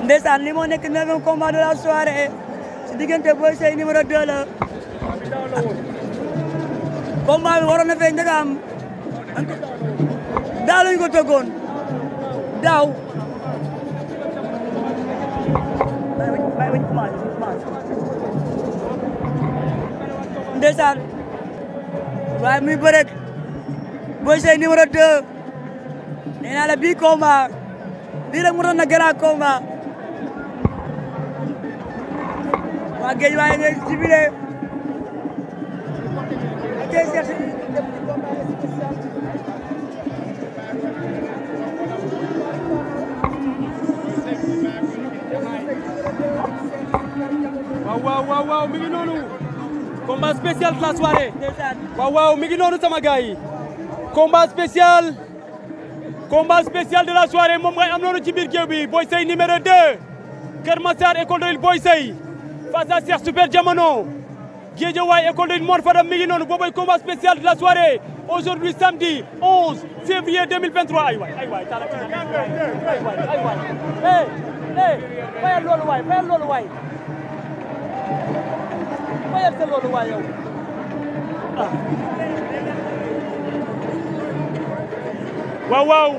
ndeysaan li moo nekk 9e combat de la soirée si diggante Boy Seye numéro 2 la combat bi waroon na fee njëkk a am daaw lañu ko tëggoon daaw ndeysaan waaye muy bërek Boy Seye numéro 2 nee naa la bii combat bii rek mu doon na grand combat waa géej waaye ngay jibile waaw mi ngi noonu combat spécial de la soirée waaw mi ngi noonu sama gars yi combat spécial de la soirée moom ngay am noonu ci biir géew bi Boy Seye numéro 2 Kër Massar école de lutte Boy Seye face à Cheikh Super Diamono Guédiawaye école de lutte Mor Fadam mi ngi noonu boobu combat spécial de la soirée aujourd'hui samedi 11 février 2023 ay waay tala ay waay fayal loolu waay fayal sa loolu waay yow waaw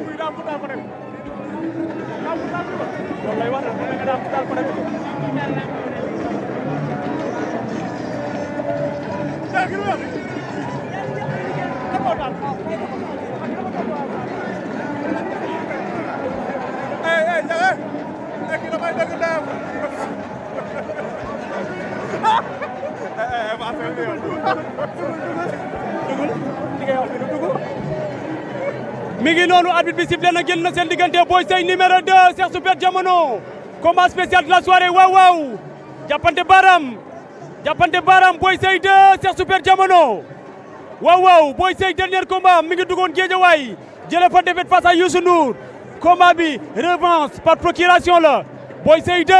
mi ngi noonu arbitre bi sifflé na génn na seen diggante Boy Seye numéro 2 Cheikh Super Diamono combat spécial de la soirée waaw jàppante baram Boy Seye 2 Cheikh Super Diamono waaw Boy Seye dernier combat mi ngi duggoon Guédiawaye jëlee fa défaite face à Youssou Ndour combat bi revanche par procuration la Boy Seye 2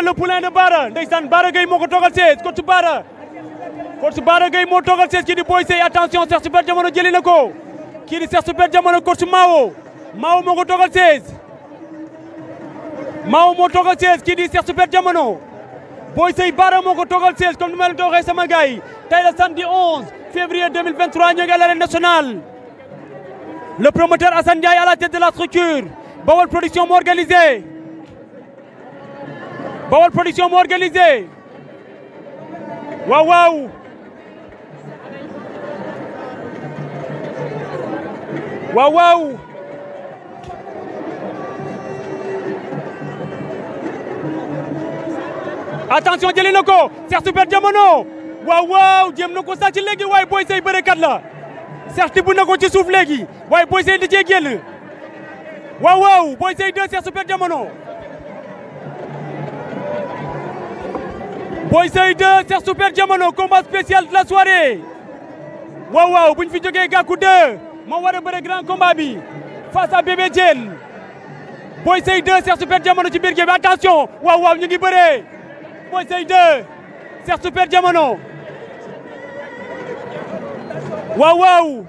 le poulain de Bara ndeysaan Bara Gueye moo ko toogal sees coach Bara Gueye moo toogal sees kii di Boy Seye attention Cheikh Super Diamono jëli na ko kii di Cheikh Super Diamono coach Mao moo ko toogal sees kii di Cheikh Super Diamono Boy Seye Bara moo ko toogal sees comme ni ma leen ko waxee sama gars yi tey la samedi 11 février 2023 ñoo ngi à l'arène nationale le promoteur Assane Ndiaye à la tête de la structure Bawol production moo organisé waaw attention jëli na ko Cheikh Super Diamono waaw jéem na ko sàcc léegi waaye Boy Seye bërekat la Cheikh tibb na ko ci suuf léegi waaye Boy Seye di cee génn waaw Boy Seye 2 Cheikh Super Diamono Boy Seye 2 Cheikh Super Diamono combat spécial de la soirée waaw buñ fi jógee Gakou 2 moo war a bëre grand combat bi face à Bébé Diène Boy Seye 2 Cheikh Super Diamono ci biir géej bi attention waaw ñu ngi bëree Boy Seye 2 Cheikh Super Diamono waaw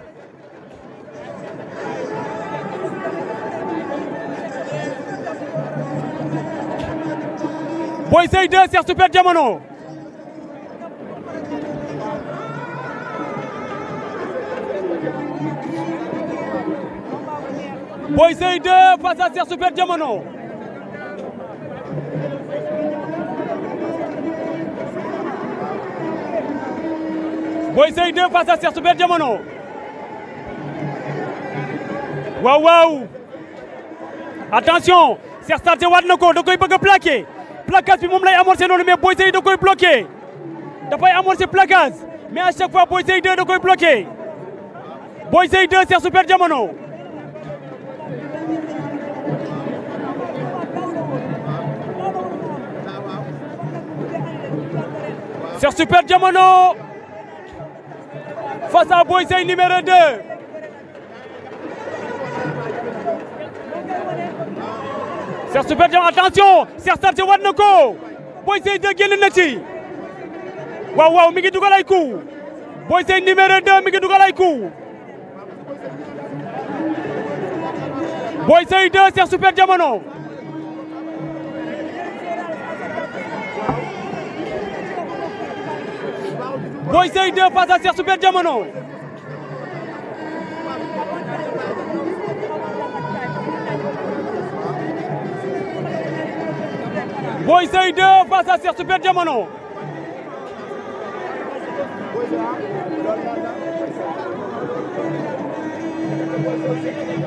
Boy Seye 2 Cheikh Super Diamono Boy Seye 2 face à Cheikh Super Diamono Boy Seye 2 face à Cheikh Super Diamono waaw attention Cheikh starté waat na ko da koy bëgg a plaqué placage bi moom lay amorcé noonu mais Boy Seye da koy bloqué dafay amorcé placage mais à chaque fois Boy Seye 2 da koy bloqué Boy Seye 2 Cheikh Super Diamono Cheikh Super Diamono face à Boy Seye numéro 2 Cheikh Super Diamono attention Cheikh starté waat na ko Boy Seye 2 génn na ci waaw mi ngi dugal ay coup Boy Seye numéro 2 mi ngi dugal ay coup Boy Seye 2 Cheikh Super Diamono. Boy Seye 2 face à Cheikh Super Diamono. Boy Seye 2 face à Cheikh Super Diamono.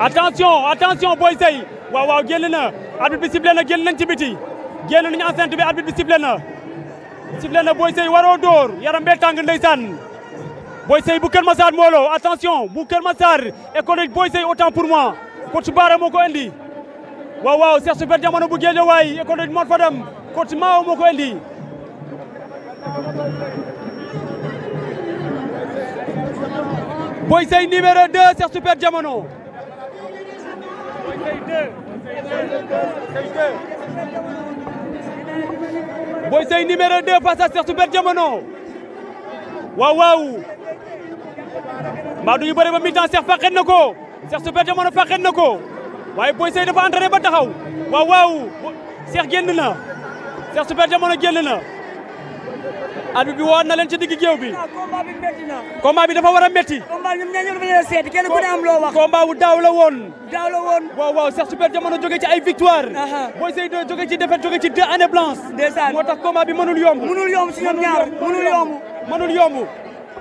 Attention, attention Boy Seye. Waaw waaw génn na. Arbitre bi sifflé na génn nañ ci biti. Génn nañu enceinte bi arbitre bi sifflé na. Sifflé na Boy Seye waroo dóor yaram bee tàng ndeysaan. Boy Seye bu Kër Massar Molo attention bu Kër Massar école Boy Seye autant pour moi. Coach Bara moo ko indi. Waaw waaw Cheikh Super Diamono bu Guédiawaye école Mor Fadam coach Mao moo ko indi. Boy Seye numéro 2 Cheikh Super Diamono. Boy Seye 2. Boy Seye numéro 2 face à Cheikh Super Diamono. Waaw waaw. mbaa du ñu bëre ba mi-temps Cheikh fàqet na ko. Cheikh Super Diamono fàqet na ko. waaye Boy Seye dafa entraîné ba taxaw. waaw waaw. Cheikh génn na. Cheikh Super Diamono génn na. arbitre bi woon na leen ci digg géew bi. combat bi métti na. combat bi dafa war a métti. combat ñoom ñoo dafa leen seeti kenn ku ne am loo wax. combat bu daaw la woon. daaw la woon. waaw waaw Cheikh Super Diamono jóge ci ay victoire. Boy Seye 2 jóge ci défaite jóge ci 2 années blanches. ndeysaan moo tax combat bi mënul yomb. mënul yomb si ñoom ñaar mënul yomb. mënul yomb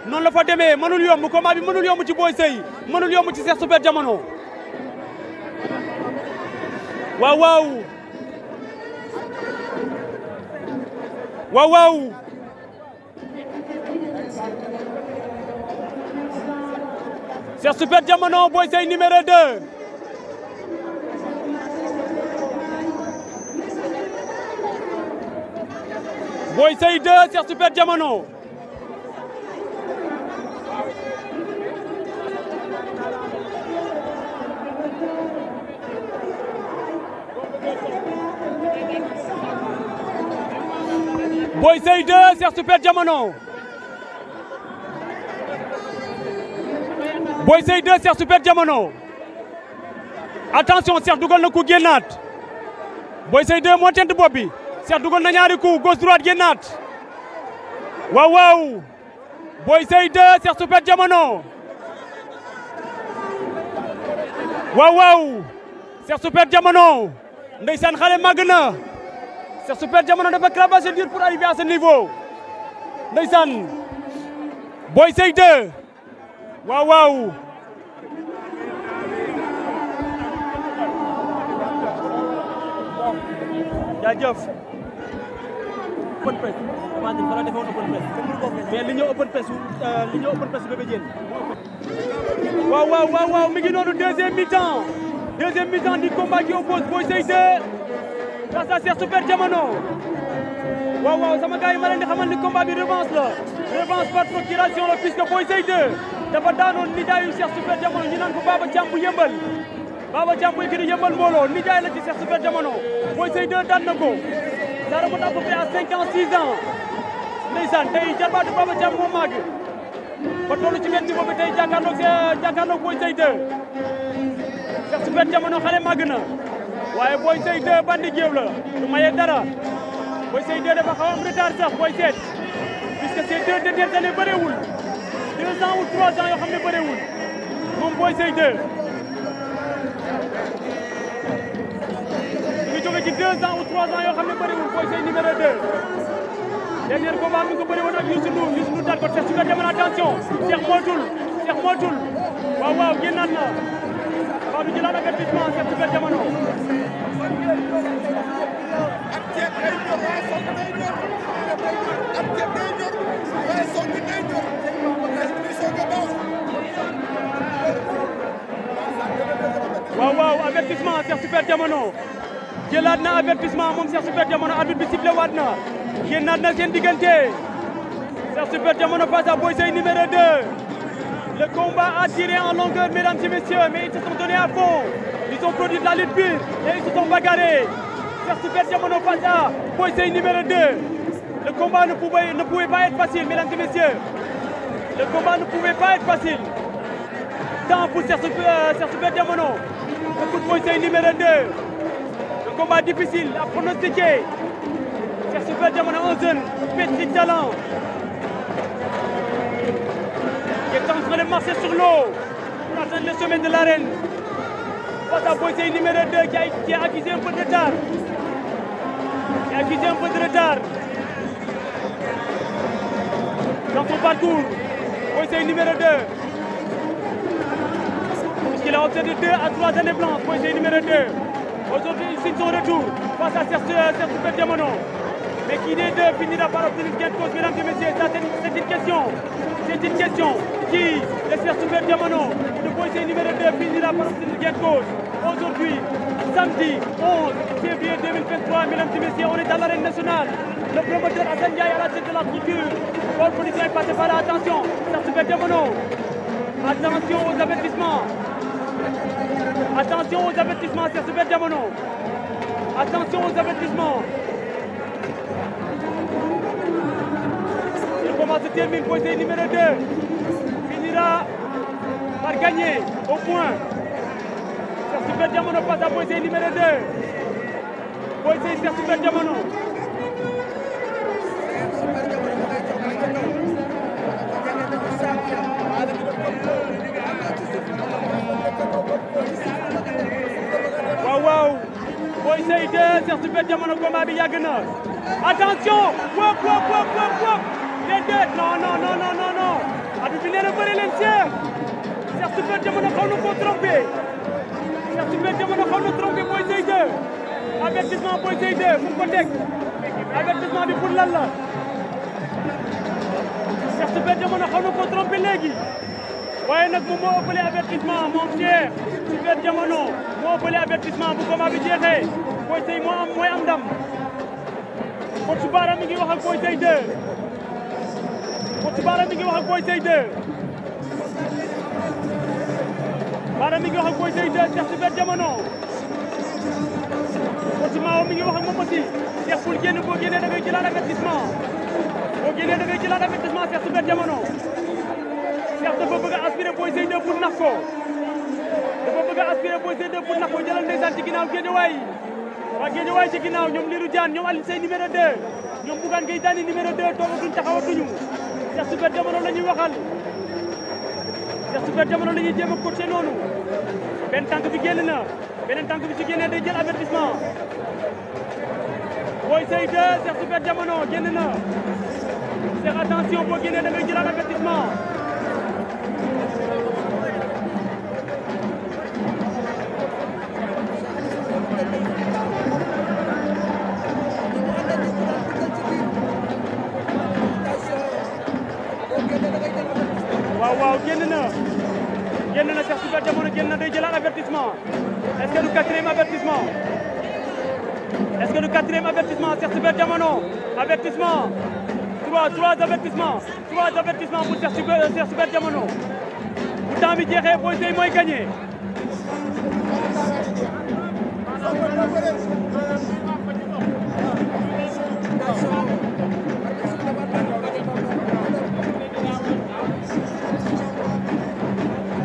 noonu la fa demee mënul yomb combat bi mënul yomb ci Boy Seye mënul yomb ci Cheikh Super Diamono. waaw waaw. waaw waaw. Cheikh Super Diamono Boy Seye numéro 2. Boy Seye 2 Cheikh Super Diamono. Boy Seye 2 Cheikh Super Diamono. Boy Seye 2 Cheikh Super Diamono. Attention Cheikh dugal na ku génnaat. Boy Seye 2 moo tent bopp bi. Cheikh dugal na ñaari coup gauche droite génnaat. waaw waaw. Boy Seye 2 Cheikh Super Diamono. waaw waaw. Cheikh Super Diamono. ndeysaan xale màgg na. Cheikh Super Diamono dafa cravaché dur pour arriver à ce niveau. ndeysaan. Boy Seye 2. waaw waaw. jaajëf. open press. comment dire fa la defoon open press. mais li ñëw open press Bébé Diène. waaw waaw waaw waaw mi ngi noonu deuxième mi-temps. deuxième mi-temps du combat qui oppose Boy Seye 2 face à Cheikh Super Diamono. waaw waaw sama gars yi ma leen di xamal ni combat bi revanche la. revanche par procuration la puisque Boy Seye 2 dafa daanoon nijaayu Cheikh Super Diamono ñu naan ko Baba Thiam bu yëmbal. Baba Thiam bu écurie Yëmbal Mbooloo nijaay la ci Cheikh Super Diamono. Boy Seye 2 daan na ko. ça remonte à peu près à 5 ans 6 ans. ndeysaan tey jarbaatu Baba Thiam moo màgg. ba tollu ci benn niveau bi tey jàkkaarloog Boy Seye 2. Cheikh Super Diamono xale màgg na. waaye Boy Seye 2 bandi géew la du maye dara. Boy Seye 2 dafa xaw am retard sax booy seet. puisque ces 2 dernières années bëreewul. 2 ans ou 3 ans yoo xam ne bëreewul. moom Boy Seye 2. ñu jóge ci 2 ans ou 3 ans yoo xam ne bëriwul Boy Seye numéro 2. dernier combat mi ngi ko bëri woon ak Youssou Ndour daan ko Cheikh Super Diamono attention Cheikh moytul waaw waaw génnaat na waaw du jëlaat avertissement Cheikh Super Diamono. waaw waaw avertissement Cheikh Super Diamono. jëlaat na avertissement moom Cheikh Super Diamono arbitre bi sifflé waat na génnaat na seen diggante Cheikh Super Diamono face à Boy Seye numéro 2. le combat a tiré en longueur mesdames et messieurs mais ils se sont donnés à fond. ils ont produit de la lutte pure et ils se sont bagarrés. Cheikh Super Diamono face à Boy Seye numéro 2. le combat ne pouvait pas être facile mesdames et messieurs. le combat ne pouvait pas être facile tant pour Cheikh Super Diamono le coup de Boy Seye numéro 2. Un combat difficile à pronostiquer. Cheikh Super Diamono, un jeune, petit talent, qui est en train de marcher sur l'eau pour atteindre le sommet de l'arène. Face à Boy Seye numéro 2 qui a accusé un peu de retard. Dans son parcours, Boy Seye numéro 2. Puisqu'il a obtenu 2 à 3 années blanches, Boy Seye numéro 2. Aujourd'hui, il signe son retour face à Cheikh Super Diamono. Mais qui des deux finira par obtenir gain de cause, mesdames et messieurs? Ça, c'est une question. C'est une question. Qui, le Cheikh Super Diamono ou le Boy Seye numéro 2 finira par obtenir gain de cause? Aujourd'hui, samedi 11 février 2023, mesdames et messieurs, on est à l'arène nationale. Le promoteur Assane Ndiaye à la tête de la structure. Paul Police est passé par là. Attention, Cheikh Super Diamono. Attention aux avertissements. Attention aux avertissements, Cheikh Super Diamono. Attention aux avertissements. Le combat se termine. Boy Seye numéro 2 finira par gagner au point. Cheikh Super Diamono passe à Boy Seye numéro 2. Boy Seye, Cheikh Super Diamono. Waaw Boy Seye 2, Cheikh Super Diamono, combat bi yàgg na. Attention, wop déedéet, non. Abi bi nee na bëri leen Cheikh Super Diamono xaw na koo trompé. Cheikh Super Diamono xaw na trompé Boy Seye 2. Avertissement Boy Seye 2 fu mu ko teg. Avertissement bi pour lan la? Cheikh Super Diamono xaw na koo trompé léegi. waaye nag moom moo ëppale avertissement moom Cheikh Super Diamono moo ëppale avertissement bu combat bi jeexee Boy Seye mooy am ndam. Coach Bara mi ngi wax ak Boy Seye 2. Coach Bara mi ngi wax ak Boy Seye 2. Bara mi ngi wax ak Boy Seye 2 Cheikh Super Diamono. Coach Mao mi ngi wax ak moom aussi Cheikh bul génn boo génnee da ngay jëlaat avertissement. Boo génnee da ngay jëlaat avertissement Cheikh Super Diamono. Cheikh dafa bëgg a aspirer Boy Seye 2 pour nax ko. Dafa bëgg a aspirer Boy Seye 2 pour nax ko jëlal ndeysaan ci ginnaaw Guédiawaye. waa Guédiawaye ci ginnaaw ñoom Lirou Diane ñoom Alioune Seye numéro 2 ñoom Bougane Gueye Dany numéro 2 toogatuñ taxawatuñu. Cheikh Super Diamono la ñuy waxal. Cheikh Super Diamono la ñuy jéem a coacher noonu. benn tànk bi génn na beneen tànk bi ci génnee day jël avertissement. Boy Seye 2 Cheikh Super Diamono génn na. Cheikh attention boo génnee da ngay jëlaat avertissement. waaw génn na Cheikh Super Diamono génn na day jëlaat avertissement. Est-ce que du quatrième avertissement? Est-ce que du quatrième avertissement Cheikh Super Diamono? Avertissement. Trois avertissements pour Cheikh Super Diamono. Bu temps bi jeexee Boy Seye mooy gagné.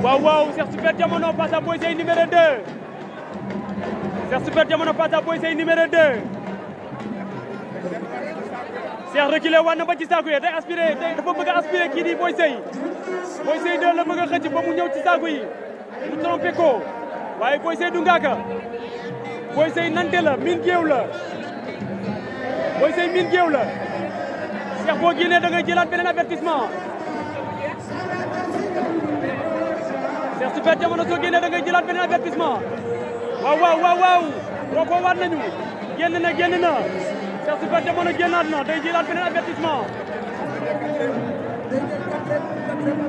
waaw Cheikh Super Diamono passe à Boy Seye numéro 2. Cheikh Super Diamono passe à Boy Seye numéro 2. Cheikh reculé waat na ba ci saako yi day aspiré dafa bëgg a aspiré kii di Boy Seye. Boy Seye 2 la bëgg a xëcc ba mu ñëw ci saako yi mu trompé ko waaye Boy Seye du ngaaka. Boy Seye nante la miin géew la. Boy Seye miin géew la. Cheikh boo génnee da ngay jëlaat beneen avertissement. Cheikh Super Diamono soo génnee da ngay jëlaat beneen avertissement. waaw roofoo waat nañu génn na Cheikh Super Diamono génnaat na day jëlaat beneen avertissement.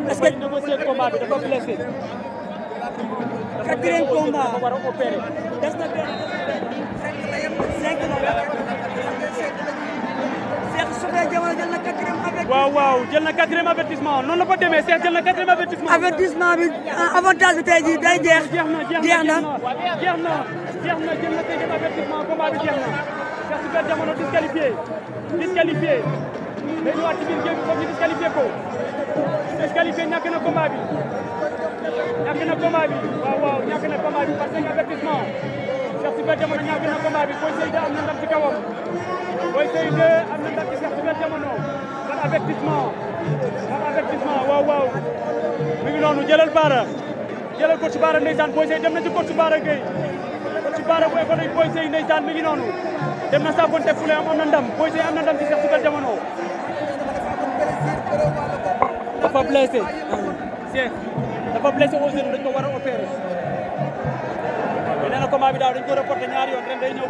est-ce que négocier combat bi dafa blessé. quatrième combat dafa war a opéré. des na benn 5 Cheikh Super Diamono jël na quatrième avertissement. waaw jël na quatrième avertissement noonu la fa demee Cheikh jël na quatrième avertissement. avertissement bi avantage bi tey jii day jeex. jeex na jël na quatrième avertissement combat bi jeex na. Cheikh Super Diamono disqualifié. day ñëwaat ci biir géew bi foog ñu disqualifié ko disqualifié ñàkk na combat bi waaw waaw ñàkk na combat bi parce que avertissement Cheikh Super Diamono ñàkk na combat bi Boy Seye 2 am na ndam ci kawam Boy Seye 2 am na ndam ci Cheikh Super Diamono par avertissement waaw waaw mi ngi noonu jëlal coach Bara ndeysaan Boy Seye dem na ci coach Bara Gueye coach Bara bu école Boy Seye ndeysaan mi ngi noonu dem na saafonte fule am na ndam Boy Seye am na ndam ci Cheikh Super Diamono dafa blessé Cheikh dafa blessé au genou dañ ko war a opérer nee na combat bi daaw dañ ko reporté ñaari yoon ren day ñëw